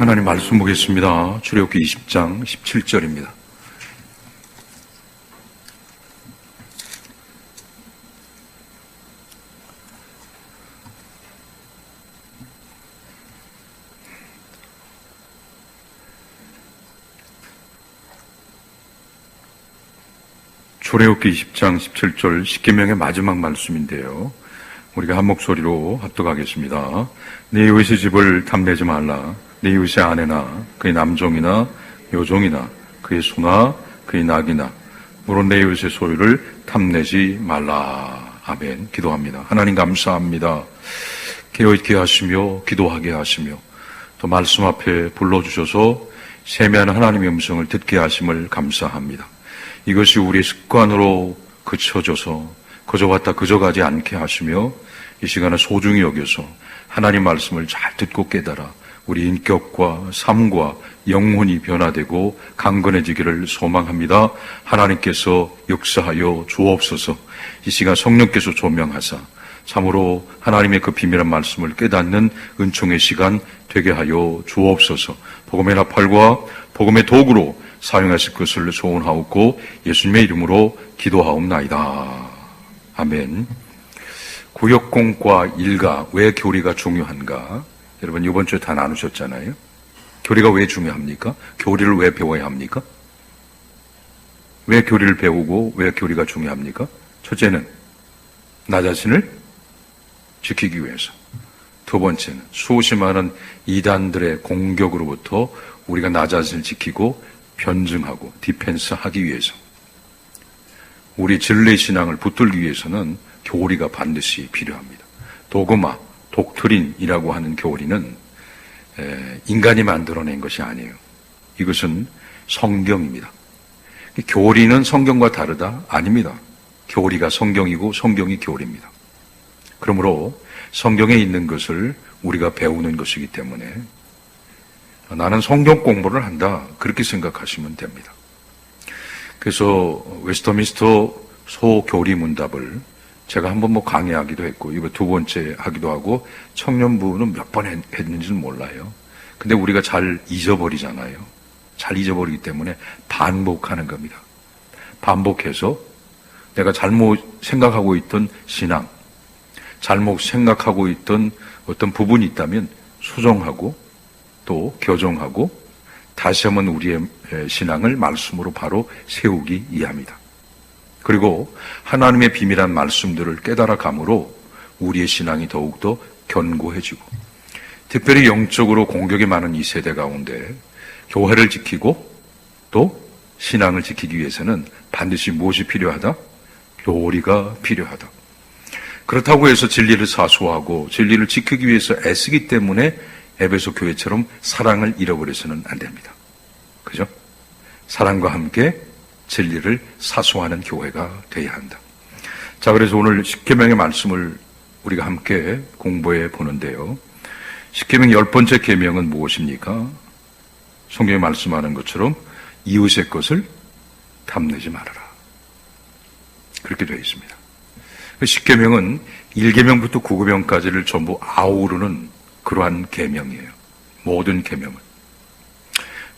하나님 말씀 보겠습니다. 출애굽기 20장 17절입니다. 출애굽기 20장 17절 십계명의 마지막 말씀인데요. 우리가 한 목소리로 합독하겠습니다. 네 이웃의 집을 탐내지 말라. 네 이웃의 아내나 그의 남종이나 여종이나 그의 소나 그의 낙이나 물론 내 이웃의 소유를 탐내지 말라. 아멘. 기도합니다. 하나님 감사합니다. 깨어있게 하시며 기도하게 하시며 또 말씀 앞에 불러주셔서 세미한 하나님의 음성을 듣게 하심을 감사합니다. 이것이 우리의 습관으로 그쳐져서 그저 왔다 그저 가지 않게 하시며 이 시간에 소중히 여겨서 하나님 말씀을 잘 듣고 깨달아 우리 인격과 삶과 영혼이 변화되고 강건해지기를 소망합니다. 하나님께서 역사하여 주옵소서. 이 시간 성령께서 조명하사 참으로 하나님의 그 비밀한 말씀을 깨닫는 은총의 시간 되게 하여 주옵소서. 복음의 나팔과 복음의 도구로 사용하실 것을 소원하옵고 예수님의 이름으로 기도하옵나이다. 아멘. 구역공과 일가, 왜 교리가 중요한가? 여러분 이번 주에 다 나누셨잖아요. 교리가 왜 중요합니까? 교리를 왜 배워야 합니까? 왜 교리를 배우고 왜 교리가 중요합니까? 첫째는 나 자신을 지키기 위해서. 두 번째는 수없이 많은 이단들의 공격으로부터 우리가 나 자신을 지키고 변증하고 디펜스하기 위해서. 우리 진리 신앙을 붙들기 위해서는 교리가 반드시 필요합니다. 도그마, 독트린이라고 하는 교리는 인간이 만들어낸 것이 아니에요. 이것은 성경입니다. 교리는 성경과 다르다? 아닙니다. 교리가 성경이고 성경이 교리입니다. 그러므로 성경에 있는 것을 우리가 배우는 것이기 때문에 나는 성경 공부를 한다, 그렇게 생각하시면 됩니다. 그래서 웨스터민스터 소교리 문답을 제가 한번 강의하기도 했고 이번 두 번째 하기도 하고 청년부는 몇 번 했는지는 몰라요. 근데 우리가 잘 잊어버리잖아요. 잘 잊어버리기 때문에 반복하는 겁니다. 반복해서 내가 잘못 생각하고 있던 신앙, 잘못 생각하고 있던 어떤 부분이 있다면 수정하고 또 교정하고 다시 한번 우리의 신앙을 말씀으로 바로 세우기 이해합니다. 그리고 하나님의 비밀한 말씀들을 깨달아 감으로 우리의 신앙이 더욱더 견고해지고, 특별히 영적으로 공격이 많은 이 세대 가운데 교회를 지키고 또 신앙을 지키기 위해서는 반드시 무엇이 필요하다? 교리가 필요하다. 그렇다고 해서 진리를 사수하고 진리를 지키기 위해서 애쓰기 때문에 에베소 교회처럼 사랑을 잃어버려서는 안 됩니다. 그죠? 사랑과 함께 진리를 사수하는 교회가 되어야 한다. 자, 그래서 오늘 십계명의 말씀을 우리가 함께 공부해 보는데요. 십계명 10번째 계명은 무엇입니까? 성경에 말씀하는 것처럼 이웃의 것을 탐내지 말아라. 그렇게 되어 있습니다. 십계명은 1계명부터 9계명까지를 전부 아우르는 그러한 계명이에요. 모든 계명은.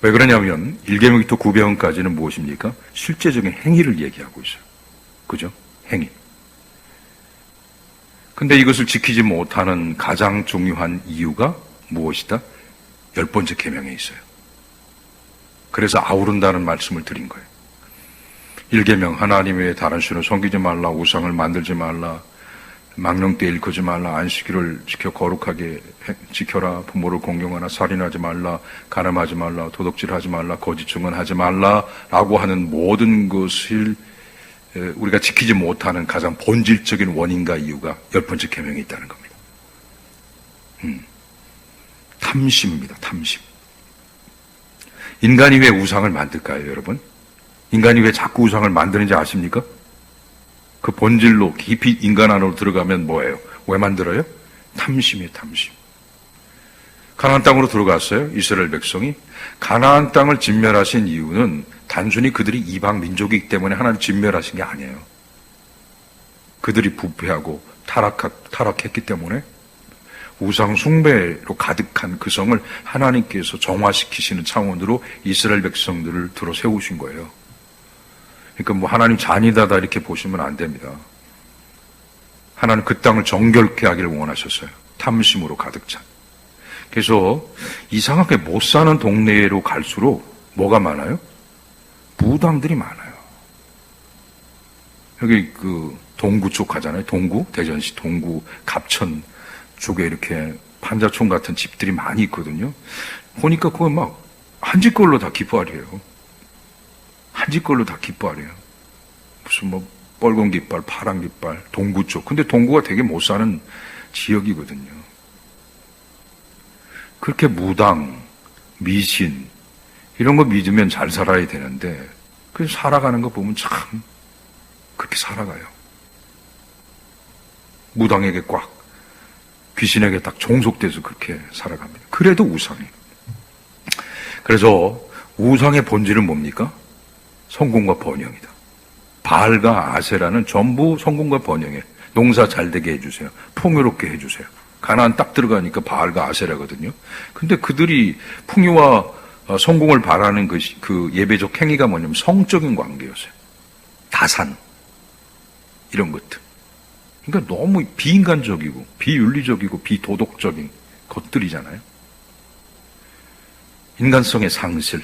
왜 그러냐면 1계명부터 9계명까지는 무엇입니까? 실제적인 행위를 얘기하고 있어요. 그죠? 행위. 근데 이것을 지키지 못하는 가장 중요한 이유가 무엇이다? 10번째 계명에 있어요. 그래서 아우른다는 말씀을 드린 거예요. 1계명 하나님 외에 다른 신을 섬기지 말라, 우상을 만들지 말라, 망령되 일컫지 말라, 안식일을 지켜 거룩하게 지켜라, 부모를 공경하라, 살인하지 말라, 간음하지 말라, 도둑질하지 말라, 거짓 증언하지 말라 라고 하는 모든 것을 우리가 지키지 못하는 가장 본질적인 원인과 이유가 10번째 계명에 있다는 겁니다. 탐심입니다. 탐심. 인간이 왜 우상을 만들까요, 여러분? 인간이 왜 자꾸 우상을 만드는지 아십니까? 그 본질로 깊이 인간 안으로 들어가면 뭐예요? 왜 만들어요? 탐심이에요, 탐심. 가나안 땅으로 들어갔어요, 이스라엘 백성이. 가나안 땅을 진멸하신 이유는 단순히 그들이 이방 민족이기 때문에 하나님 진멸하신 게 아니에요. 그들이 부패하고 타락했기 때문에 우상 숭배로 가득한 그 성을 하나님께서 정화시키시는 차원으로 이스라엘 백성들을 들어 세우신 거예요. 그러니까 뭐 하나님 잔이다다 이렇게 보시면 안 됩니다. 하나님 그 땅을 정결케 하기를 원하셨어요. 탐심으로 가득 찬. 그래서 이상하게 못 사는 동네로 갈수록 뭐가 많아요? 무당들이 많아요. 여기 그 동구 쪽 가잖아요. 동구, 대전시 동구, 갑천 쪽에 이렇게 판자촌 같은 집들이 많이 있거든요. 보니까 그거 막 한 집 걸로 다 깃발이에요. 한 집 걸로 다 깃발이에요. 무슨 뭐 빨간 깃발, 파란 깃발, 동구 쪽. 근데 동구가 되게 못 사는 지역이거든요. 그렇게 무당, 미신 이런 거 믿으면 잘 살아야 되는데 그래서 살아가는 거 보면 참 그렇게 살아가요. 무당에게 꽉, 귀신에게 딱 종속돼서 그렇게 살아갑니다. 그래도 우상이에요. 그래서 우상의 본질은 뭡니까? 성공과 번영이다. 바알과 아세라는 전부 성공과 번영에 농사 잘 되게 해주세요. 풍요롭게 해주세요. 가나안 딱 들어가니까 바알과 아세라거든요. 근데 그들이 풍요와 성공을 바라는 것이 그 예배적 행위가 뭐냐면 성적인 관계였어요. 다산 이런 것들. 그러니까 너무 비인간적이고 비윤리적이고 비도덕적인 것들이잖아요. 인간성의 상실,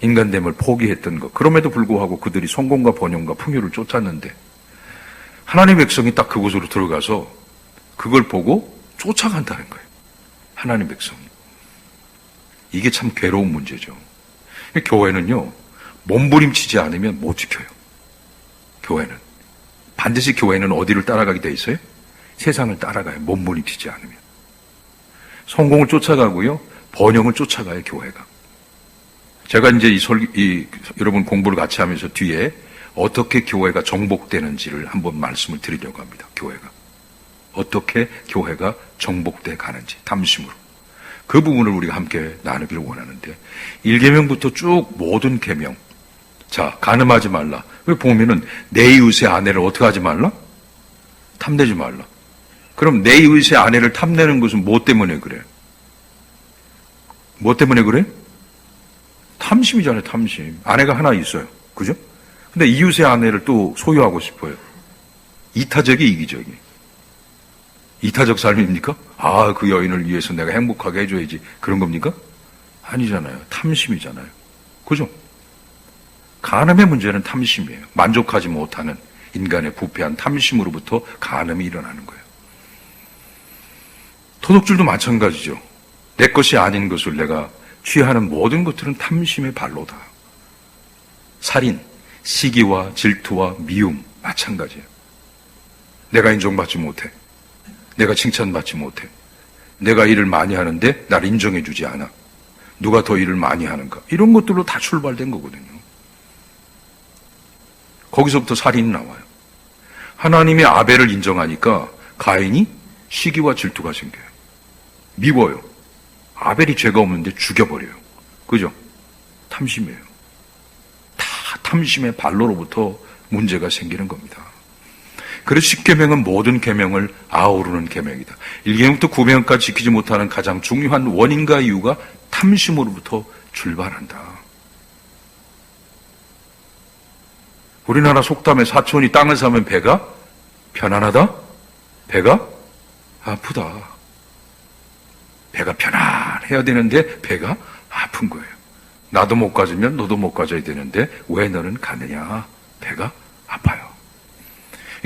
인간됨을 포기했던 것. 그럼에도 불구하고 그들이 성공과 번영과 풍요를 쫓았는데 하나님의 백성이 딱 그곳으로 들어가서 그걸 보고 쫓아간다는 거예요. 하나님의 백성이. 이게 참 괴로운 문제죠. 교회는요, 몸부림치지 않으면 못 지켜요. 교회는. 반드시 교회는 어디를 따라가게 돼 있어요? 세상을 따라가요. 몸부림치지 않으면. 성공을 쫓아가고요, 번영을 쫓아가요, 교회가. 제가 이제 여러분 공부를 같이 하면서 뒤에 어떻게 교회가 정복되는지를 한번 말씀을 드리려고 합니다. 교회가. 어떻게 교회가 정복돼 가는지, 탐심으로. 그 부분을 우리가 함께 나누기를 원하는데, 1계명부터 쭉 모든 계명. 자, 간음하지 말라. 왜 보면은 내 이웃의 아내를 어떻게 하지 말라? 탐내지 말라. 그럼 내 이웃의 아내를 탐내는 것은 뭐 때문에 그래? 뭐 때문에 그래? 탐심이잖아요, 탐심. 아내가 하나 있어요. 그죠? 근데 이웃의 아내를 또 소유하고 싶어요. 이타적이 이기적이. 이타적 삶입니까? 아, 그 여인을 위해서 내가 행복하게 해줘야지. 그런 겁니까? 아니잖아요. 탐심이잖아요. 그죠? 간음의 문제는 탐심이에요. 만족하지 못하는 인간의 부패한 탐심으로부터 간음이 일어나는 거예요. 도둑질도 마찬가지죠. 내 것이 아닌 것을 내가 취하는 모든 것들은 탐심의 발로다. 살인, 시기와 질투와 미움 마찬가지예요. 내가 인정받지 못해. 내가 칭찬받지 못해. 내가 일을 많이 하는데 날 인정해주지 않아. 누가 더 일을 많이 하는가. 이런 것들로 다 출발된 거거든요. 거기서부터 살인이 나와요. 하나님이 아벨을 인정하니까 가인이 시기와 질투가 생겨요. 미워요. 아벨이 죄가 없는데 죽여버려요. 그죠? 탐심이에요. 다 탐심의 발로로부터 문제가 생기는 겁니다. 그래서 10계명은 모든 계명을 아우르는 계명이다. 1계명부터 9계명까지 지키지 못하는 가장 중요한 원인과 이유가 탐심으로부터 출발한다. 우리나라 속담에 사촌이 땅을 사면 배가 편안하다? 배가 아프다. 배가 편안해야 되는데 배가 아픈 거예요. 나도 못 가지면 너도 못 가져야 되는데 왜 너는 가느냐? 배가 아파요.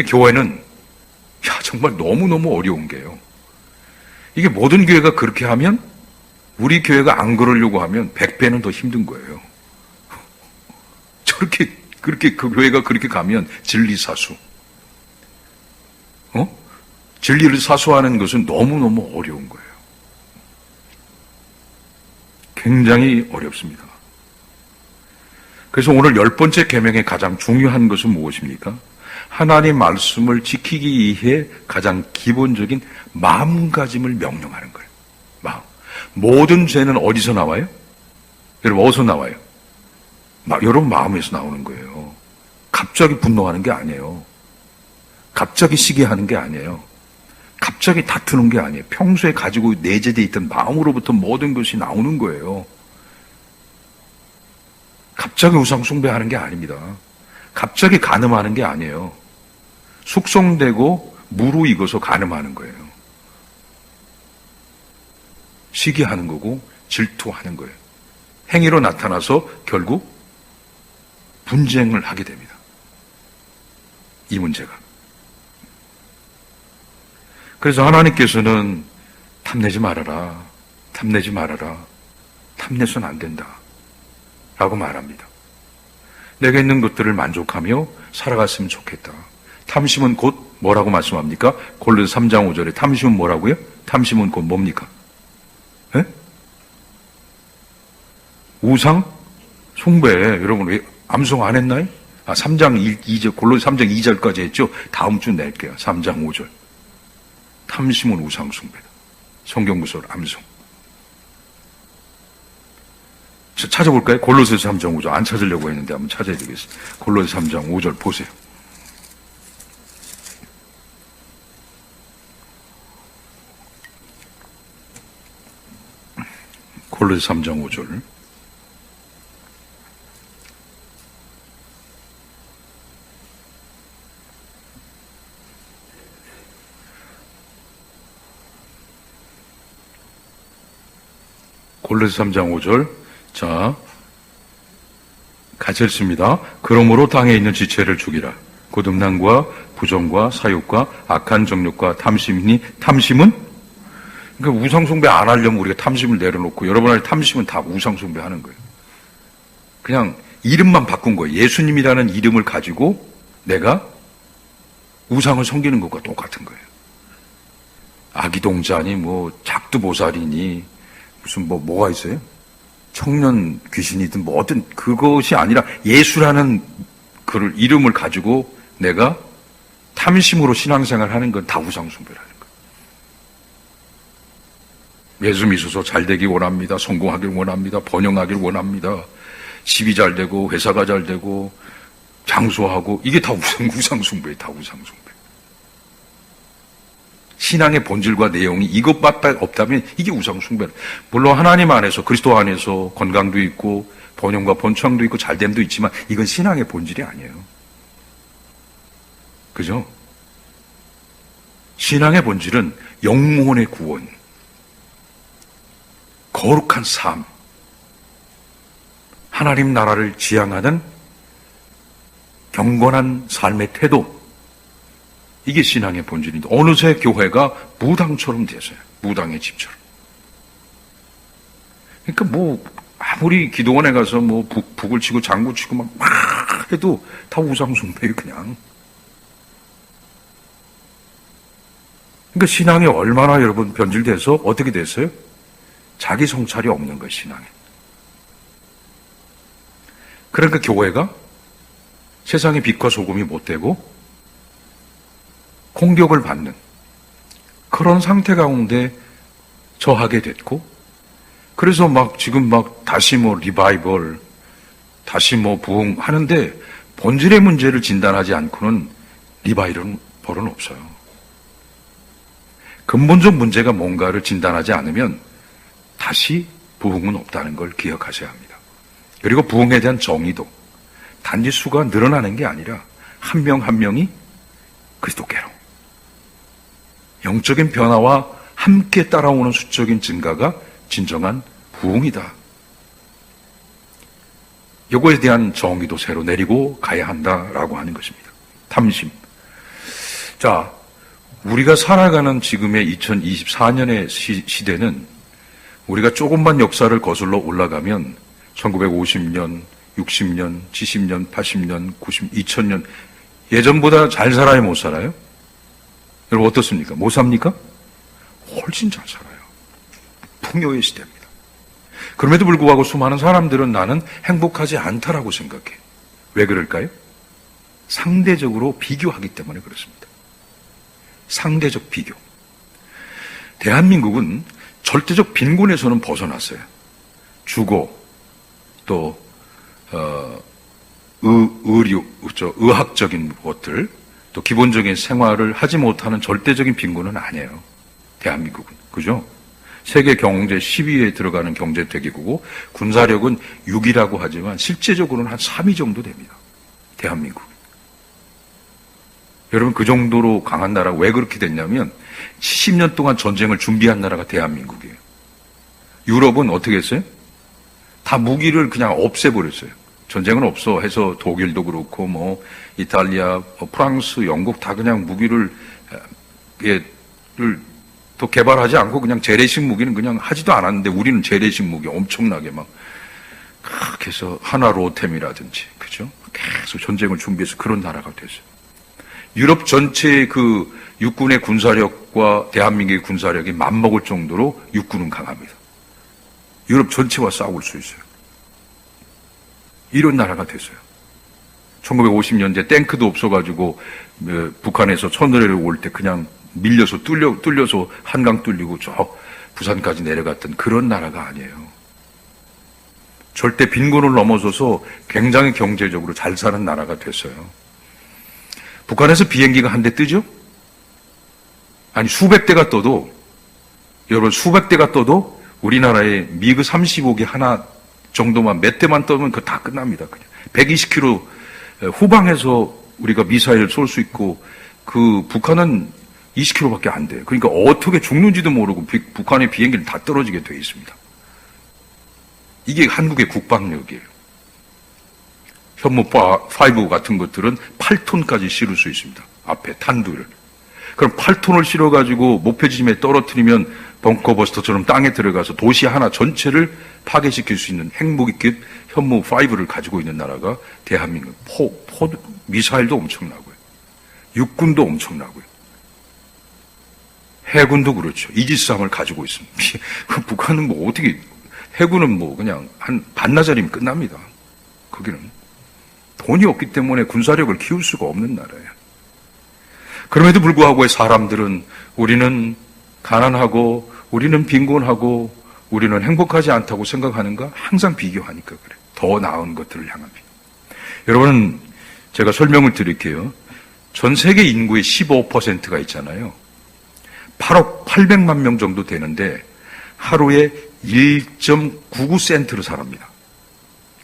교회는 정말 너무너무 어려운 게요. 이게 모든 교회가 그렇게 하면 우리 교회가 안 그러려고 하면 100배는 더 힘든 거예요. 그렇게 그 교회가 그렇게 가면 진리사수. 진리를 사수하는 것은 너무너무 어려운 거예요. 굉장히 어렵습니다. 그래서 오늘 10번째 계명의 가장 중요한 것은 무엇입니까? 하나님 말씀을 지키기 위해 가장 기본적인 마음가짐을 명령하는 거예요. 마음. 모든 죄는 어디서 나와요? 여러분 어디서 나와요? 여러분 마음에서 나오는 거예요. 갑자기 분노하는 게 아니에요. 갑자기 시기하는 게 아니에요. 갑자기 다투는 게 아니에요. 평소에 가지고 내재되어 있던 마음으로부터 모든 것이 나오는 거예요. 갑자기 우상 숭배하는 게 아닙니다. 갑자기 간음하는 게 아니에요. 숙성되고 무르익어서 간음하는 거예요. 시기하는 거고 질투하는 거예요. 행위로 나타나서 결국 분쟁을 하게 됩니다. 이 문제가. 그래서 하나님께서는 탐내지 말아라. 탐내지 말아라. 탐내서는 안 된다. 라고 말합니다. 내가 있는 것들을 만족하며 살아갔으면 좋겠다. 탐심은 곧 뭐라고 말씀합니까? 골로새 3장 5절에 탐심은 뭐라고요? 탐심은 곧 뭡니까? 예? 우상? 숭배. 여러분 왜 암송 안 했나요? 3장 2절, 골로새 3장 2절까지 했죠? 다음 주 낼게요. 3장 5절. 탐심은 우상 숭배다. 성경구설 암송. 찾아볼까요? 골로새서 3장 5절. 안 찾으려고 했는데 한번 찾아야 되겠어요. 골로새 3장 5절 보세요. 골로새 3장 5절. 골로새 3장 5절. 자, 같이 읽습니다. 그러므로 땅에 있는 지체를 죽이라. 곧 음란과 부정과 사욕과 악한 정욕과 탐심이니 탐심은? 그러니까 우상숭배 안 하려면 우리가 탐심을 내려놓고 여러분의 탐심은 다 우상숭배 하는 거예요. 그냥 이름만 바꾼 거예요. 예수님이라는 이름을 가지고 내가 우상을 섬기는 것과 똑같은 거예요. 아기동자니 뭐 작두보살이니 무슨 뭐가 있어요? 청년 귀신이든 뭐든 그것이 아니라 예수라는 그 이름을 가지고 내가 탐심으로 신앙생활 하는 건 다 우상숭배라는 거예요. 예수 믿어서 잘 되기 원합니다. 성공하길 원합니다. 번영하길 원합니다. 집이 잘 되고 회사가 잘 되고 장수하고 이게 다 우상숭배예요. 다 우상숭배. 신앙의 본질과 내용이 이것밖에 없다면 이게 우상숭배다. 물론 하나님 안에서 그리스도 안에서 건강도 있고 번영과 번창도 있고 잘됨도 있지만 이건 신앙의 본질이 아니에요. 그죠? 신앙의 본질은 영혼의 구원, 거룩한 삶, 하나님 나라를 지향하는 경건한 삶의 태도, 이게 신앙의 본질인데 어느새 교회가 무당처럼 됐어요. 무당의 집처럼. 그러니까 뭐 아무리 기도원에 가서 뭐 북을 치고 장구 치고 막 해도 다 우상숭배예요. 그냥. 그러니까 신앙이 얼마나 여러분 변질돼서 어떻게 됐어요? 자기 성찰이 없는 거예요. 신앙에. 그러니까 교회가 세상의 빛과 소금이 못 되고 공격을 받는 그런 상태 가운데 처하게 됐고, 그래서 막 지금 막 다시 뭐 리바이벌, 다시 뭐 부흥하는데 본질의 문제를 진단하지 않고는 리바이벌은 없어요. 근본적 문제가 뭔가를 진단하지 않으면 다시 부흥은 없다는 걸 기억하셔야 합니다. 그리고 부흥에 대한 정의도 단지 수가 늘어나는 게 아니라 한 명 한 명이 그리스도께로 영적인 변화와 함께 따라오는 수적인 증가가 진정한 부흥이다. 이거에 대한 정의도 새로 내리고 가야 한다라고 하는 것입니다. 탐심. 자, 우리가 살아가는 지금의 2024년의 시대는 우리가 조금만 역사를 거슬러 올라가면 1950년, 60년, 70년, 80년, 90, 2000년 예전보다 잘 살아요, 못 살아요? 여러분 어떻습니까? 못 삽니까? 훨씬 잘 살아요. 풍요의 시대입니다. 그럼에도 불구하고 수많은 사람들은 나는 행복하지 않다라고 생각해. 왜 그럴까요? 상대적으로 비교하기 때문에 그렇습니다. 상대적 비교. 대한민국은 절대적 빈곤에서는 벗어났어요. 주거, 또 의료, 의학적인 것들, 또 기본적인 생활을 하지 못하는 절대적인 빈곤은 아니에요. 대한민국은. 그죠? 세계 경제 10위에 들어가는 경제대국이고 군사력은 6위라고 하지만 실제적으로는 한 3위 정도 됩니다. 대한민국. 여러분 그 정도로 강한 나라가 왜 그렇게 됐냐면 70년 동안 전쟁을 준비한 나라가 대한민국이에요. 유럽은 어떻게 했어요? 다 무기를 그냥 없애버렸어요. 전쟁은 없어 해서 독일도 그렇고 뭐 이탈리아, 프랑스, 영국 다 그냥 무기를 또 개발하지 않고 그냥 재래식 무기는 그냥 하지도 않았는데 우리는 재래식 무기 엄청나게 막 그렇게 해서 하나로템이라든지 그죠? 계속 전쟁을 준비해서 그런 나라가 됐어요. 유럽 전체의 그 육군의 군사력과 대한민국의 군사력이 맞먹을 정도로 육군은 강합니다. 유럽 전체와 싸울 수 있어요. 이런 나라가 됐어요. 1950년대 탱크도 없어가지고 북한에서 천도래를 올 때 그냥 밀려서 뚫려서 한강 뚫리고 저 부산까지 내려갔던 그런 나라가 아니에요. 절대 빈곤을 넘어서서 굉장히 경제적으로 잘 사는 나라가 됐어요. 북한에서 비행기가 한 대 뜨죠? 아니 수백 대가 떠도 여러분 수백 대가 떠도 우리나라에 미그 35개 하나 정도만 몇 대만 떠면 그거 다 끝납니다. 그냥 120km 후방에서 우리가 미사일 쏠 수 있고 그 북한은 20km밖에 안 돼요. 그러니까 어떻게 죽는지도 모르고 북한의 비행기는 다 떨어지게 돼 있습니다. 이게 한국의 국방력이에요. 현무5 같은 것들은 8톤까지 실을 수 있습니다. 앞에 탄두를. 그럼 8톤을 실어가지고 목표지점에 떨어뜨리면 벙커버스터처럼 땅에 들어가서 도시 하나 전체를 파괴시킬 수 있는 핵무기급 현무5를 가지고 있는 나라가 대한민국. 미사일도 엄청나고요. 육군도 엄청나고요. 해군도 그렇죠. 이지스함을 가지고 있습니다. 북한은 뭐 어떻게, 해군은 뭐 그냥 한 반나절이면 끝납니다. 거기는. 돈이 없기 때문에 군사력을 키울 수가 없는 나라예요. 그럼에도 불구하고 사람들은 우리는 가난하고 우리는 빈곤하고 우리는 행복하지 않다고 생각하는가? 항상 비교하니까 그래. 더 나은 것들을 향합니다. 여러분, 제가 설명을 드릴게요. 전 세계 인구의 15%가 있잖아요. 8억 800만 명 정도 되는데 하루에 1.99센트로 살합니다.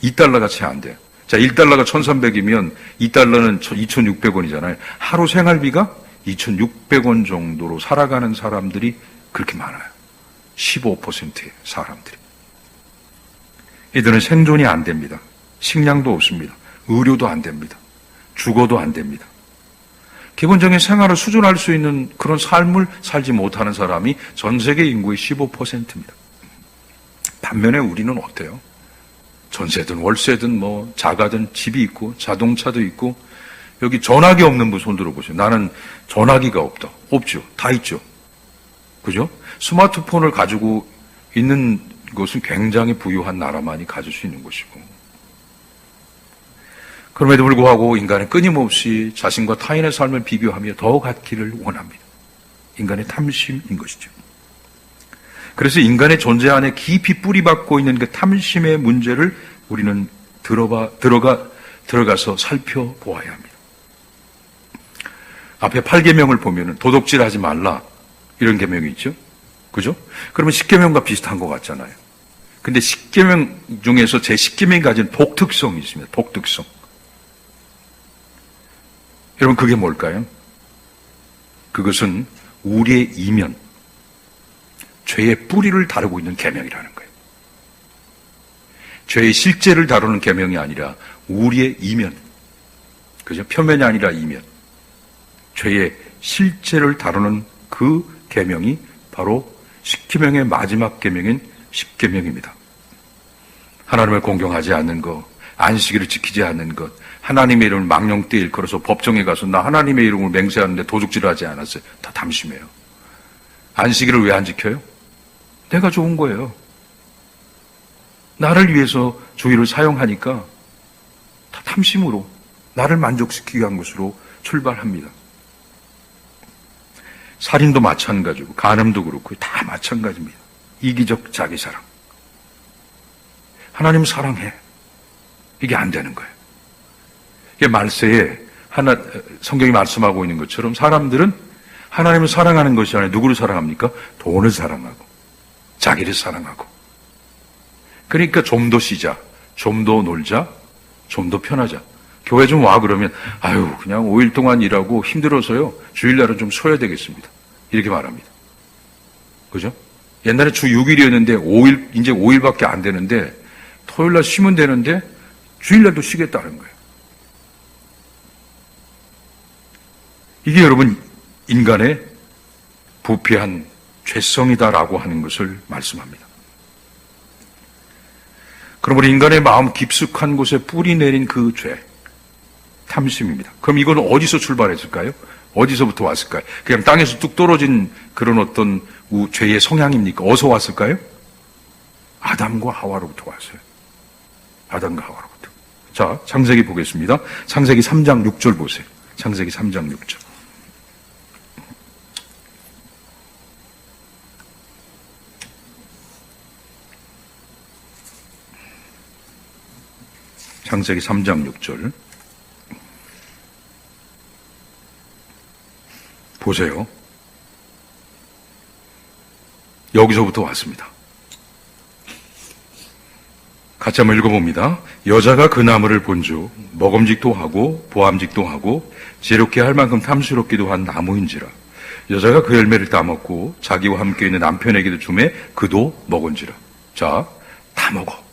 2달러가 채 안 돼요. 자, 1달러가 1,300이면 2달러는 2,600원이잖아요. 하루 생활비가 2,600원 정도로 살아가는 사람들이 그렇게 많아요. 15%의 사람들이. 이들은 생존이 안 됩니다. 식량도 없습니다. 의료도 안 됩니다. 주거도 안 됩니다. 기본적인 생활을 수준할 수 있는 그런 삶을 살지 못하는 사람이 전 세계 인구의 15%입니다. 반면에 우리는 어때요? 전세든 월세든 뭐 자가든 집이 있고 자동차도 있고 여기 전화기 없는 분 손 들어보세요. 나는 전화기가 없다. 없죠. 다 있죠. 그죠? 스마트폰을 가지고 있는 것은 굉장히 부유한 나라만이 가질 수 있는 것이고 그럼에도 불구하고 인간은 끊임없이 자신과 타인의 삶을 비교하며 더 갖기를 원합니다. 인간의 탐심인 것이죠. 그래서 인간의 존재 안에 깊이 뿌리박고 있는 그 탐심의 문제를 우리는 들어가서 살펴보아야 합니다. 앞에 8계명을 보면은 도둑질하지 말라 이런 계명이 있죠. 그죠? 그러면 10계명과 비슷한 것 같잖아요. 근데 10계명 중에서 제 10계명이 가진 독특성이 있습니다. 독특성. 여러분 그게 뭘까요? 그것은 우리의 이면, 죄의 뿌리를 다루고 있는 계명이라는 거예요. 죄의 실제를 다루는 계명이 아니라 우리의 이면, 그죠? 표면이 아니라 이면, 죄의 실제를 다루는 그 계명이 바로 10계명의 마지막 계명인 10계명입니다. 하나님을 공경하지 않는 것, 안식일을 지키지 않는 것, 하나님의 이름을 망령되이 일컬어서 법정에 가서 나 하나님의 이름을 맹세하는데 도둑질을 하지 않았어요. 다 탐심해요. 안식일을 왜 안 지켜요? 내가 좋은 거예요. 나를 위해서 주일을 사용하니까 다 탐심으로 나를 만족시키기 위한 것으로 출발합니다. 살인도 마찬가지고 간음도 그렇고 다 마찬가지입니다. 이기적 자기사랑. 하나님 사랑해. 이게 안 되는 거예요. 이게 말세에 성경이 말씀하고 있는 것처럼 사람들은 하나님을 사랑하는 것이 아니라 누구를 사랑합니까? 돈을 사랑하고 자기를 사랑하고. 그러니까 좀 더 쉬자, 좀 더 놀자, 좀 더 편하자. 교회 좀 와 그러면 아유 그냥 5일 동안 일하고 힘들어서요 주일날은 좀 쉬어야 되겠습니다. 이렇게 말합니다. 그죠? 옛날에 주 6일이었는데 5일 이제 5일밖에 안 되는데 토요일날 쉬면 되는데 주일날도 쉬겠다는 거예요. 이게 여러분 인간의 부패한 죄성이다라고 하는 것을 말씀합니다. 그러므로 인간의 마음 깊숙한 곳에 뿌리 내린 그 죄, 탐심입니다. 그럼 이건 어디서 출발했을까요? 어디서부터 왔을까요? 그냥 땅에서 뚝 떨어진 그런 어떤 죄의 성향입니까? 어디서 왔을까요? 아담과 하와로부터 왔어요. 아담과 하와로부터. 자, 창세기 보겠습니다. 창세기 3장 6절 보세요. 창세기 3장 6절. 창세기 3장 6절. 보세요. 여기서부터 왔습니다. 같이 한번 읽어봅니다. 여자가 그 나무를 본즉 먹음직도 하고 보암직도 하고 지혜롭게 할 만큼 탐스럽기도 한 나무인지라. 여자가 그 열매를 따먹고 자기와 함께 있는 남편에게도 주매 그도 먹은지라. 자, 다 먹어.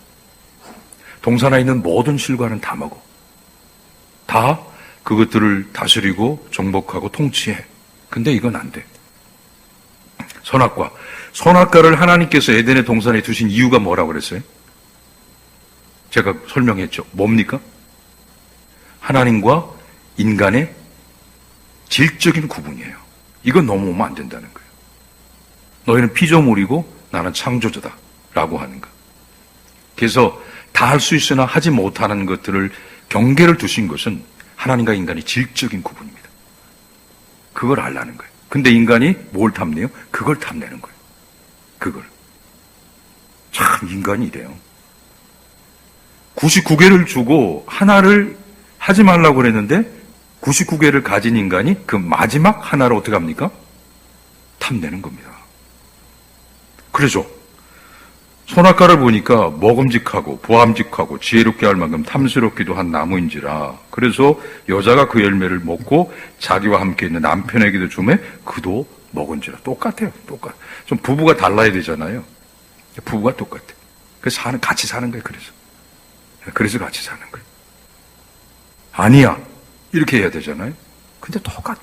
동산에 있는 모든 실과는 다 먹어. 다 그것들을 다스리고 정복하고 통치해. 근데 이건 안 돼. 선악과. 선악과를 하나님께서 에덴의 동산에 두신 이유가 뭐라고 그랬어요? 제가 설명했죠. 뭡니까? 하나님과 인간의 질적인 구분이에요. 이건 넘어오면 안 된다는 거예요. 너희는 피조물이고 나는 창조자다 라고 하는 거. 그래서 다 할 수 있으나 하지 못하는 것들을 경계를 두신 것은 하나님과 인간의 질적인 구분입니다. 그걸 알라는 거예요. 근데 인간이 뭘 탐내요? 그걸 탐내는 거예요. 그걸. 참 인간이 이래요. 99개를 주고 하나를 하지 말라고 그랬는데 99개를 가진 인간이 그 마지막 하나를 어떻게 합니까? 탐내는 겁니다. 그래서 선악과를 보니까 먹음직하고 보암직하고 지혜롭게 할 만큼 탐스럽기도 한 나무인지라. 그래서 여자가 그 열매를 먹고 자기와 함께 있는 남편에게도 주매 그도 먹은지라. 똑같아요. 똑같아. 좀 부부가 달라야 되잖아요. 부부가 똑같아. 그래서 같이 사는 거예요. 그래서 같이 사는 거예요. 아니야. 이렇게 해야 되잖아요. 근데 똑같아.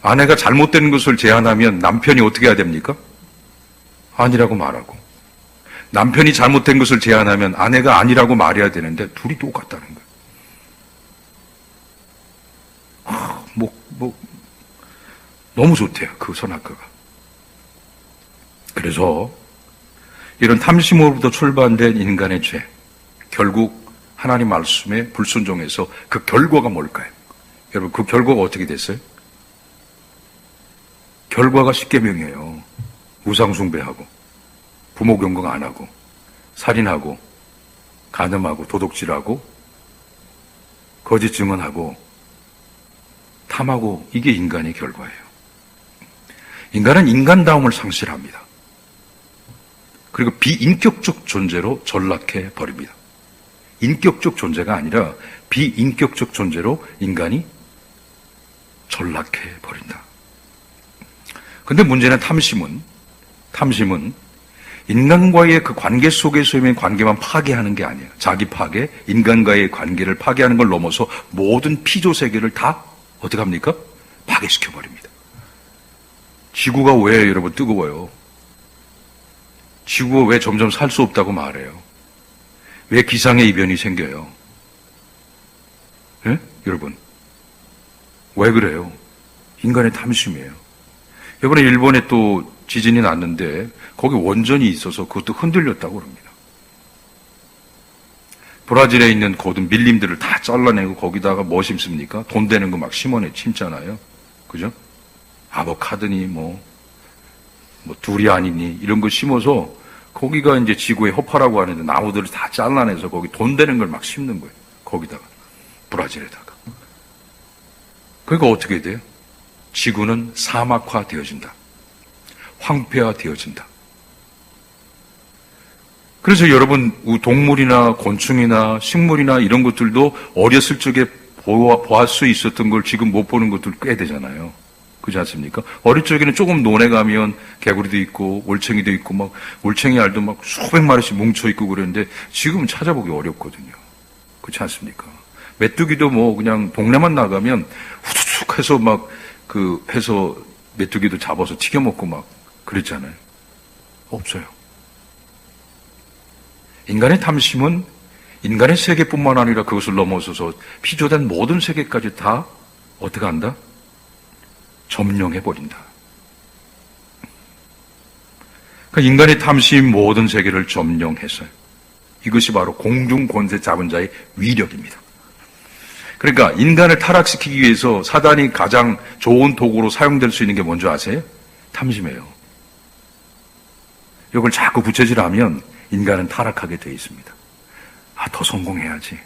아내가 잘못된 것을 제안하면 남편이 어떻게 해야 됩니까? 아니라고 말하고. 남편이 잘못된 것을 제안하면 아내가 아니라고 말해야 되는데 둘이 똑같다는 거예요. 너무 좋대요. 그 선악과가. 그래서 이런 탐심으로부터 출발된 인간의 죄, 결국 하나님 말씀에 불순종해서 그 결과가 뭘까요? 여러분 그 결과가 어떻게 됐어요? 결과가 십계명이에요. 우상숭배하고 부모 경공 안 하고 살인하고 간음하고 도둑질하고 거짓 증언하고 탐하고 이게 인간의 결과예요. 인간은 인간다움을 상실합니다. 그리고 비인격적 존재로 전락해 버립니다. 인격적 존재가 아니라 비인격적 존재로 인간이 전락해 버린다. 근데 문제는 탐심은 인간과의 그 관계 속에서 있는 관계만 파괴하는 게 아니에요. 자기 파괴, 인간과의 관계를 파괴하는 걸 넘어서 모든 피조 세계를 다 어떻게 합니까? 파괴시켜 버립니다. 지구가 왜 여러분 뜨거워요? 지구가 왜 점점 살 수 없다고 말해요? 왜 기상의 이변이 생겨요? 예? 여러분 왜 그래요? 인간의 탐심이에요. 이번에 일본에 또 지진이 났는데 거기 원전이 있어서 그것도 흔들렸다고 합니다. 브라질에 있는 모든 밀림들을 다 잘라내고 거기다가 뭐 심습니까? 돈 되는 거 막 심잖아요. 그죠? 아보카도니 뭐 두리안이니 이런 거 심어서 거기가 이제 지구의 허파라고 하는데 나무들을 다 잘라내서 거기 돈 되는 걸 막 심는 거예요. 거기다가 브라질에다가. 그러니까 어떻게 돼요? 지구는 사막화 되어진다. 황폐화 되어진다. 그래서 여러분, 동물이나 곤충이나 식물이나 이런 것들도 어렸을 적에 보았을 수 있었던 걸 지금 못 보는 것들 꽤 되잖아요. 그렇지 않습니까? 어릴 적에는 조금 논에 가면 개구리도 있고 올챙이도 있고 막 올챙이 알도 막 수백 마리씩 뭉쳐 있고 그랬는데 지금은 찾아보기 어렵거든요. 그렇지 않습니까? 메뚜기도 뭐 그냥 동네만 나가면 후두둑 해서 막 해서 메뚜기도 잡아서 튀겨 먹고 막 그랬잖아요. 없어요. 인간의 탐심은 인간의 세계뿐만 아니라 그것을 넘어서서 피조된 모든 세계까지 다 어떻게 한다? 점령해버린다. 그러니까 인간의 탐심 모든 세계를 점령했어요. 이것이 바로 공중권세 잡은 자의 위력입니다. 그러니까 인간을 타락시키기 위해서 사단이 가장 좋은 도구로 사용될 수 있는 게 뭔지 아세요? 탐심이에요. 이걸 자꾸 부채질하면 인간은 타락하게 되어 있습니다. 더 성공해야지.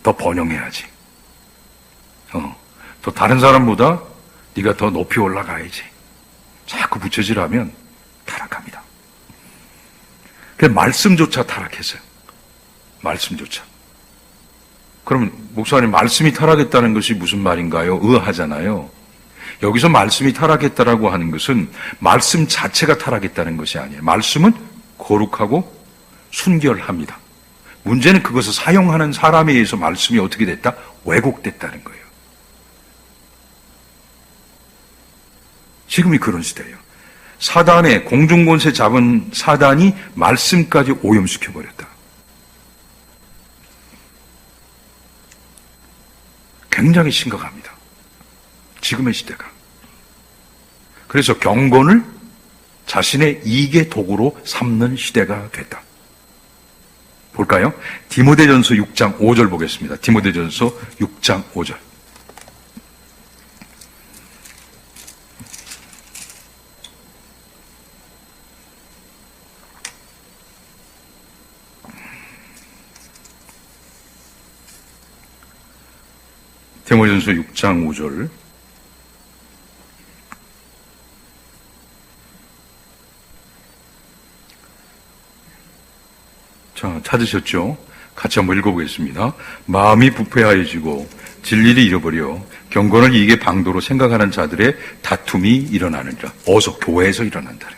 더 번영해야지. 더 다른 사람보다 네가 더 높이 올라가야지. 자꾸 부채질하면 타락합니다. 그래서 말씀조차 타락했어요. 말씀조차. 그럼 목사님, 말씀이 타락했다는 것이 무슨 말인가요? 의아하잖아요. 여기서 말씀이 타락했다라고 하는 것은 말씀 자체가 타락했다는 것이 아니에요. 말씀은 거룩하고 순결합니다. 문제는 그것을 사용하는 사람에 의해서 말씀이 어떻게 됐다? 왜곡됐다는 거예요. 지금이 그런 시대예요. 사단의 공중권세 잡은 사단이 말씀까지 오염시켜버렸다. 굉장히 심각합니다. 지금의 시대가. 그래서 경건을 자신의 이익의 도구로 삼는 시대가 됐다. 볼까요? 디모데전서 6장 5절 보겠습니다. 디모데전서 6장 5절. 디모데전서 6장 5절. 자, 찾으셨죠? 같이 한번 읽어보겠습니다. 마음이 부패하여지고 진리를 잃어버려 경건을 이익의 방도로 생각하는 자들의 다툼이 일어나느니라. 어서 교회에서 일어난다는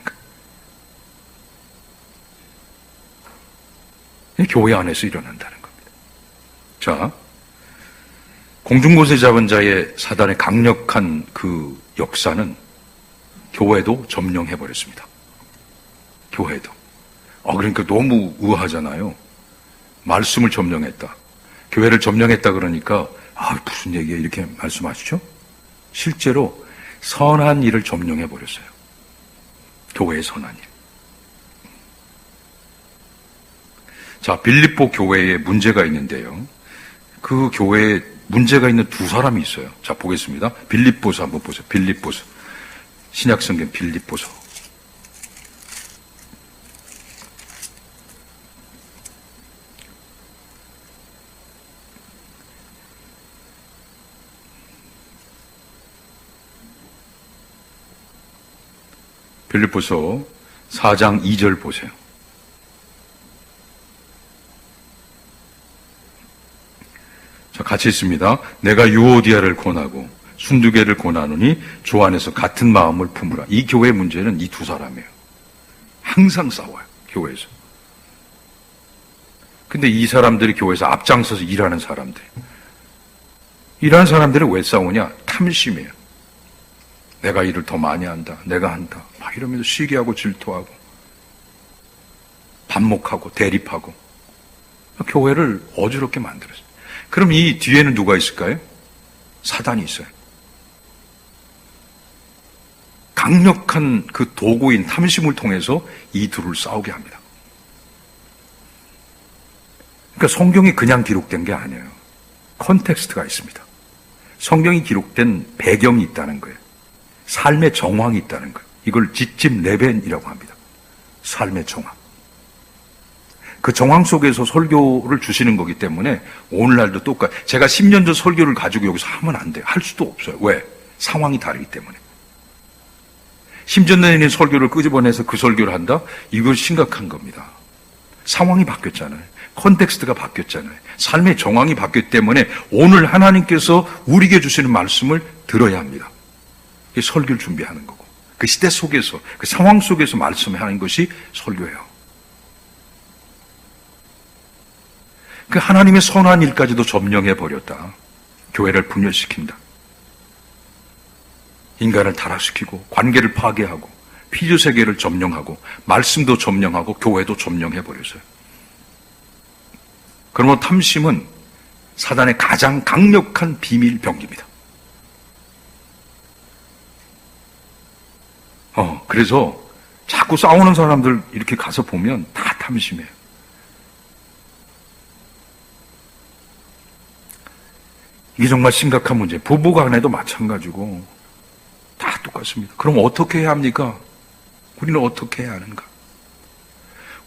거예요. 교회 안에서 일어난다는 겁니다. 자, 공중권세 잡은 자의 사단의 강력한 그 역사는 교회도 점령해버렸습니다. 교회도. 그러니까 너무 의아하잖아요. 말씀을 점령했다. 교회를 점령했다 그러니까 무슨 얘기예요? 이렇게 말씀하시죠? 실제로 선한 일을 점령해버렸어요. 교회의 선한 일. 자, 빌립보 교회에 문제가 있는데요. 그 교회에 문제가 있는 두 사람이 있어요. 자, 보겠습니다. 빌립보서 한번 보세요. 빌립보서. 신약성경 빌립보서. 빌립보서 4장 2절 보세요. 자, 같이 있습니다. 내가 유오디아를 권하고 순두개를 권하노니 주 안에서 같은 마음을 품으라. 이 교회의 문제는 이 두 사람이에요. 항상 싸워요. 교회에서. 근데 이 사람들이 교회에서 앞장서서 일하는 사람들. 일하는 사람들이 왜 싸우냐? 탐심이에요. 내가 일을 더 많이 한다. 내가 한다. 막 이러면서 시기하고 질투하고 반목하고 대립하고 교회를 어지럽게 만들었어요. 그럼 이 뒤에는 누가 있을까요? 사단이 있어요. 강력한 그 도구인 탐심을 통해서 이 둘을 싸우게 합니다. 그러니까 성경이 그냥 기록된 게 아니에요. 컨텍스트가 있습니다. 성경이 기록된 배경이 있다는 거예요. 삶의 정황이 있다는 거예요. 이걸 지집 레벤이라고 합니다. 삶의 정황. 그 정황 속에서 설교를 주시는 거기 때문에 오늘날도 똑같아요. 제가 10년 전 설교를 가지고 여기서 하면 안 돼요. 할 수도 없어요. 왜? 상황이 다르기 때문에. 10년 전에 있는 설교를 끄집어내서 그 설교를 한다? 이건 심각한 겁니다. 상황이 바뀌었잖아요. 컨텍스트가 바뀌었잖아요. 삶의 정황이 바뀌었기 때문에 오늘 하나님께서 우리에게 주시는 말씀을 들어야 합니다. 이게 설교를 준비하는 거고, 그 시대 속에서, 그 상황 속에서 말씀하는 것이 설교예요. 그 하나님의 선한 일까지도 점령해버렸다. 교회를 분열시킨다. 인간을 타락시키고 관계를 파괴하고 피조세계를 점령하고 말씀도 점령하고 교회도 점령해버렸어요. 그러면 탐심은 사단의 가장 강력한 비밀병기입니다. 그래서 자꾸 싸우는 사람들 이렇게 가서 보면 다 탐심이에요. 이게 정말 심각한 문제. 부부 간에도 마찬가지고 다 똑같습니다. 그럼 어떻게 해야 합니까? 우리는 어떻게 해야 하는가?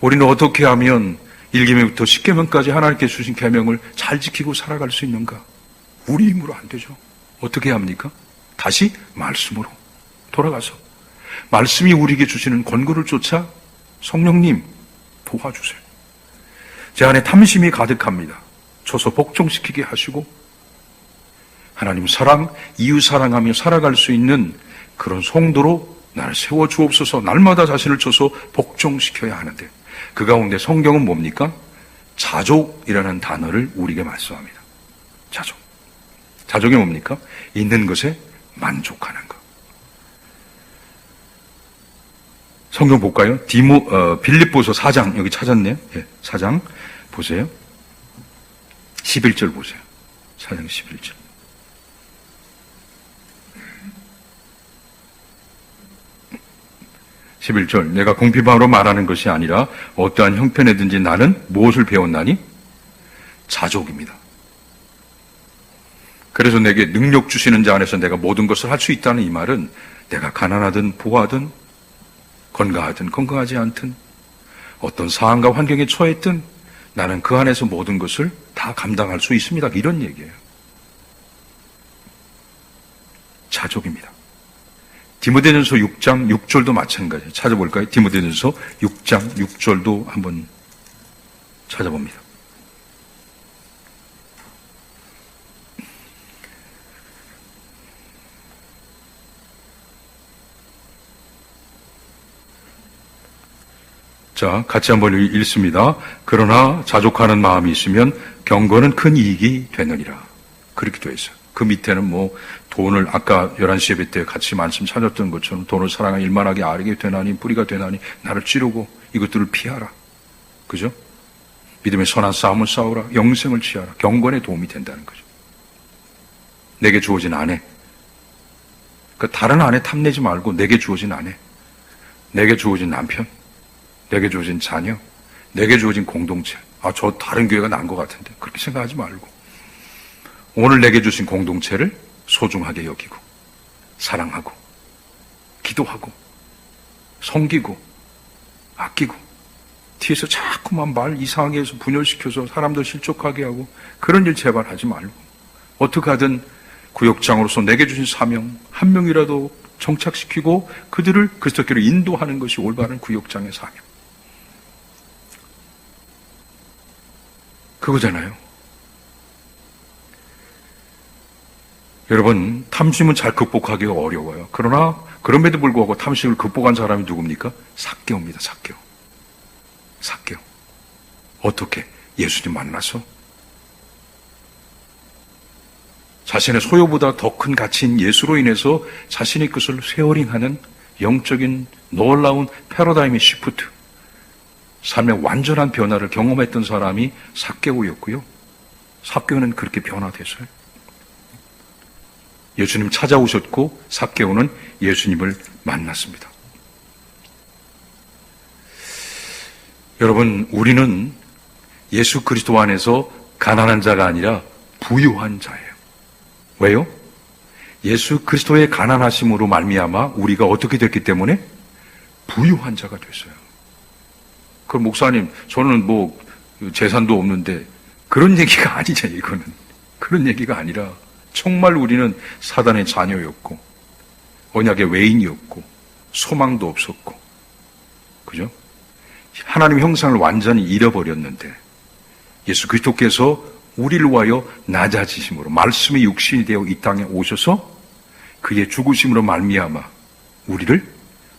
우리는 어떻게 하면 1계명부터 10계명까지 하나님께 주신 계명을 잘 지키고 살아갈 수 있는가? 우리 힘으로 안 되죠. 어떻게 해야 합니까? 다시 말씀으로 돌아가서 말씀이 우리에게 주시는 권고를 쫓아 성령님 도와주세요. 제 안에 탐심이 가득합니다. 줘서 복종시키게 하시고 하나님 사랑, 이웃 사랑하며 살아갈 수 있는 그런 성도로 나를 세워주옵소서. 날마다 자신을 줘서 복종시켜야 하는데 그 가운데 성경은 뭡니까? 자족이라는 단어를 우리에게 말씀합니다. 자족. 자족이 뭡니까? 있는 것에 만족하는 것. 성경 볼까요? 빌립보서 4장 여기 찾았네요. 4장 보세요. 11절 보세요. 4장 11절. 내가 공피방으로 말하는 것이 아니라 어떠한 형편에든지 나는 무엇을 배웠나니? 자족입니다. 그래서 내게 능력 주시는 자 안에서 내가 모든 것을 할 수 있다는 이 말은 내가 가난하든 부하든 건강하든 건강하지 않든 어떤 상황과 환경에 처했든 나는 그 안에서 모든 것을 다 감당할 수 있습니다. 이런 얘기예요. 자족입니다. 디모데전서 6장 6절도 마찬가지예요. 찾아볼까요? 디모데전서 6장 6절도 한번 찾아봅니다. 자, 같이 한번 읽습니다. 그러나 자족하는 마음이 있으면 경건은 큰 이익이 되느니라. 그렇게 되어 있어요. 그 밑에는 돈을 아까 11시 예배 때 같이 말씀 찾았던 것처럼 돈을 사랑하여 일만하게 아르게 되나니 뿌리가 되나니 나를 찌르고 이것들을 피하라. 그죠? 믿음의 선한 싸움을 싸우라. 영생을 취하라. 경건에 도움이 된다는 거죠. 내게 주어진 아내. 다른 아내 탐내지 말고 내게 주어진 아내. 내게 주어진 남편. 내게 주어진 자녀. 내게 주어진 공동체. 저 다른 교회가 나은 것 같은데. 그렇게 생각하지 말고. 오늘 내게 주신 공동체를 소중하게 여기고 사랑하고 기도하고 섬기고 아끼고 뒤에서 자꾸만 말 이상하게 해서 분열시켜서 사람들 실족하게 하고 그런 일 제발 하지 말고 어떻게 하든 구역장으로서 내게 주신 사명 한 명이라도 정착시키고 그들을 그리스도께로 인도하는 것이 올바른 구역장의 사명. 그거잖아요. 여러분, 탐심은 잘 극복하기가 어려워요. 그러나 그럼에도 불구하고 탐심을 극복한 사람이 누굽니까? 삭개오입니다. 삭개오. 어떻게? 예수님 만나서 자신의 소유보다 더 큰 가치인 예수로 인해서 자신의 것을 쉐어링하는 영적인 놀라운 패러다임의 시프트, 삶의 완전한 변화를 경험했던 사람이 삭개오였고요. 삭개오는 그렇게 변화됐어요. 예수님 찾아오셨고 삭개오는 예수님을 만났습니다. 여러분, 우리는 예수 그리스도 안에서 가난한 자가 아니라 부유한 자예요. 왜요? 예수 그리스도의 가난하심으로 말미암아 우리가 어떻게 됐기 때문에 부유한 자가 됐어요. 그럼 목사님, 저는 재산도 없는데 그런 얘기가 아니죠, 이거는. 그런 얘기가 아니라 정말 우리는 사단의 자녀였고 언약의 외인이었고 소망도 없었고, 그죠? 하나님의 형상을 완전히 잃어버렸는데 예수 그리스도께서 우리를 위하여 낮아지심으로 말씀의 육신이 되어 이 땅에 오셔서 그의 죽으심으로 말미암아 우리를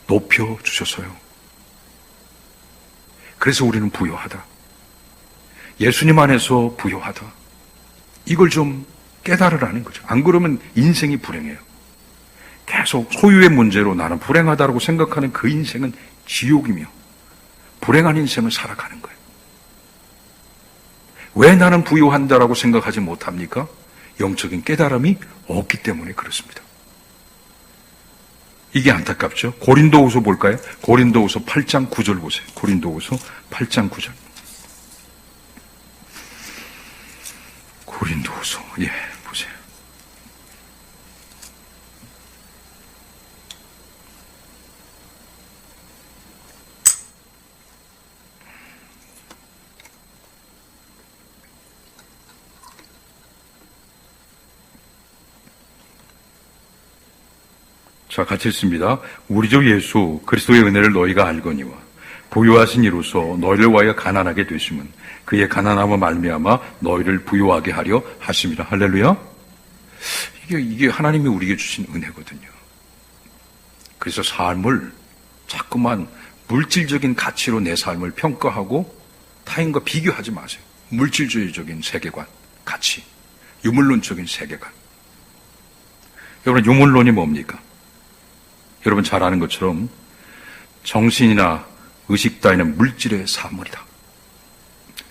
높여주셔서요. 그래서 우리는 부요하다. 예수님 안에서 부요하다. 이걸 좀 깨달으라는 거죠. 안 그러면 인생이 불행해요. 계속 소유의 문제로 나는 불행하다고 생각하는 그 인생은 지옥이며 불행한 인생을 살아가는 거예요. 왜 나는 부유한다라고 생각하지 못합니까? 영적인 깨달음이 없기 때문에 그렇습니다. 이게 안타깝죠. 고린도후서 볼까요? 고린도후서 8장 9절 보세요. 고린도후서 8장 9절. 고린도후서, 보세요. 자, 같이 읽습니다. 우리 주 예수 그리스도의 은혜를 너희가 알거니와 부유하신 이로써 너희를 위하여 가난하게 되심은 그의 가난함을 말미암아 너희를 부유하게 하려 하심이라. 할렐루야. 이게 하나님이 우리에게 주신 은혜거든요. 그래서 삶을 자꾸만 물질적인 가치로 내 삶을 평가하고 타인과 비교하지 마세요. 물질주의적인 세계관, 가치, 유물론적인 세계관. 여러분, 유물론이 뭡니까? 여러분 잘 아는 것처럼 정신이나 의식 따위는 물질의 사물이다.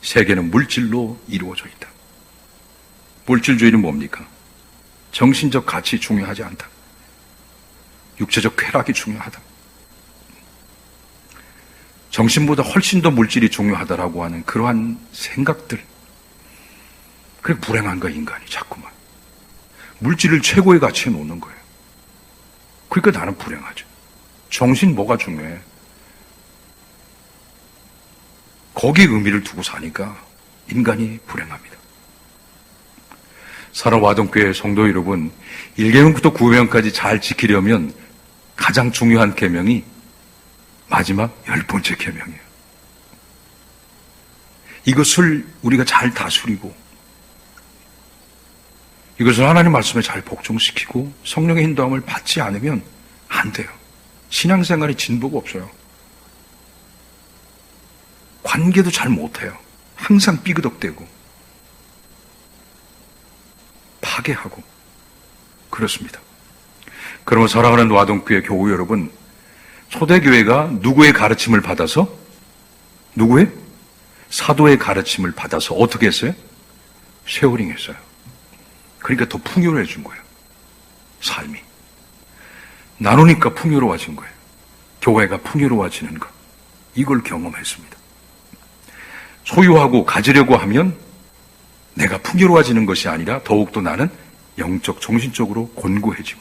세계는 물질로 이루어져 있다. 물질주의는 뭡니까? 정신적 가치 중요하지 않다. 육체적 쾌락이 중요하다. 정신보다 훨씬 더 물질이 중요하다라고 하는 그러한 생각들. 그래 불행한 거야, 인간이 자꾸만. 물질을 최고의 가치에 놓는 거예요. 그러니까 나는 불행하죠. 정신 뭐가 중요해? 거기에 의미를 두고 사니까 인간이 불행합니다. 사랑 와동교회 성도 여러분, 1계명부터 9계명까지 잘 지키려면 가장 중요한 계명이 마지막 10번째 계명이에요. 이것을 우리가 잘 다스리고 이것을 하나님 말씀에 잘 복종시키고 성령의 인도함을 받지 않으면 안 돼요. 신앙생활에 진보가 없어요. 관계도 잘 못해요. 항상 삐그덕대고 파괴하고 그렇습니다. 그러면 사랑하는 와동교회 교우 여러분, 초대교회가 누구의 가르침을 받아서? 누구의? 사도의 가르침을 받아서 어떻게 했어요? 쉐어링 했어요. 그러니까 더 풍요로워진 거예요. 삶이. 나누니까 풍요로워진 거예요. 교회가 풍요로워지는 것. 이걸 경험했습니다. 소유하고 가지려고 하면 내가 풍요로워지는 것이 아니라 더욱더 나는 영적, 정신적으로 곤고해지고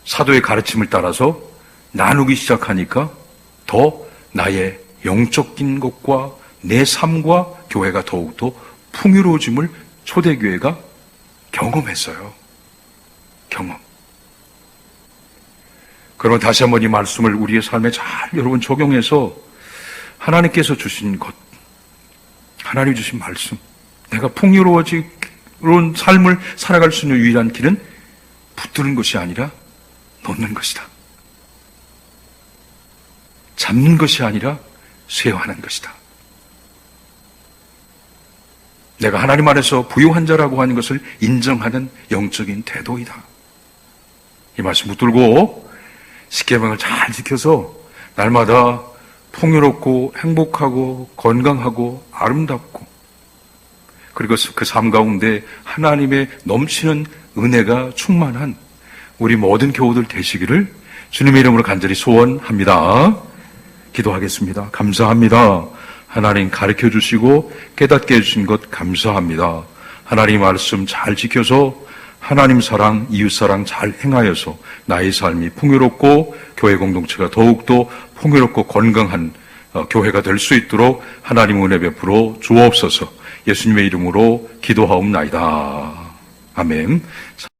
사도의 가르침을 따라서 나누기 시작하니까 더 나의 영적인 것과 내 삶과 교회가 더욱더 풍요로워짐을 초대교회가 경험했어요. 경험. 그러면 다시 한번 이 말씀을 우리의 삶에 잘 여러분 적용해서 하나님께서 주신 것, 하나님이 주신 말씀, 내가 풍요로워진 삶을 살아갈 수 있는 유일한 길은 붙드는 것이 아니라 놓는 것이다. 잡는 것이 아니라 쇠화하는 것이다. 내가 하나님 안에서 부유한 자라고 하는 것을 인정하는 영적인 태도이다. 이 말씀 붙들고 십계명을 잘 지켜서 날마다 풍요롭고 행복하고 건강하고 아름답고 그리고 그 삶 가운데 하나님의 넘치는 은혜가 충만한 우리 모든 교우들 되시기를 주님의 이름으로 간절히 소원합니다. 기도하겠습니다. 감사합니다. 하나님 가르쳐 주시고 깨닫게 해주신 것 감사합니다. 하나님 말씀 잘 지켜서 하나님 사랑, 이웃 사랑 잘 행하여서 나의 삶이 풍요롭고 교회 공동체가 더욱더 풍요롭고 건강한 교회가 될 수 있도록 하나님 은혜 베풀어 주옵소서. 예수님의 이름으로 기도하옵나이다. 아멘.